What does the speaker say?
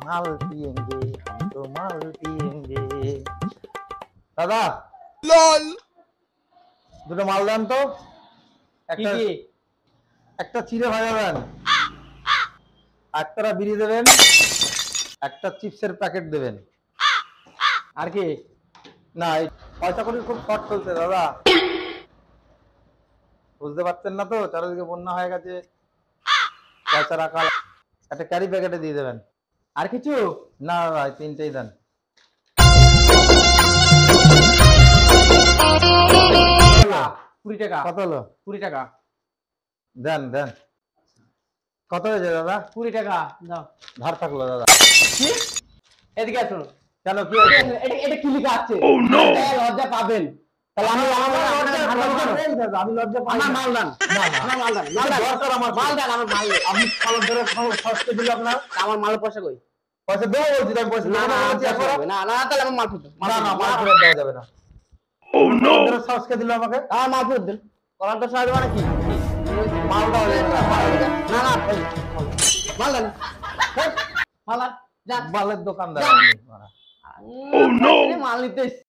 মাল পিয়েঙ্গে हम तो মাল পিয়েঙ্গে। দাদা দুটো মাল দেন তো। একটা একটা চিড়ে ভাজা দেন, একটা বিড়ি দেবেন, একটা চিপসের প্যাকেট দেবেন। আর কি? না এই পয়সা কড়ি খুব শর্ট চলছে দাদা, বুঝতে পারছেন না তো, চারিদিকে বন্যা হয়ে গেছে, পয়সা রাখা। একটা ক্যারি প্যাকেটে দিয়ে দেবেন। আর কিছু? না দাদা এই তিনটেই দেন। টাকা 20 টাকা। কত হলো? 20 টাকা। দেন দেন। কত হয়েছে দাদা? 20 টাকা দাও। ধার থাকলো দাদা। কি? এদিকে আসুন। কেন কি হয়েছে? এটা কি লেখা আছে? লজ্জা পাবেন। তাহলে আমি আমি লজ্জা পাই আমার না। মাল দান। না, না। আমার মাল দান। মাল দান। দরকার আমার। মাল দান, আমার মাল দান। আপনি কলম ধরে সস্তে দিল আপনার আমার মালের পয়সা কই? পয়সা দেবো বলছি, আমি পয়সা না দেবো না না বলছি পয়সা এখনো। কই? না না তাহলে আমার মাল ফেরত দেন। না না মাল ফেরত দেওয়া যাবে না। ধরে সস্কে দিল আমাকে। আমার মাল ফেরত দেন। কলার তো সাহায্য মানে কি? মাল দেওয়া যাবে না। না না মাল দেন। মাল দেন। যান। মালের দোকানদার যান। আপনি। মাল নিতে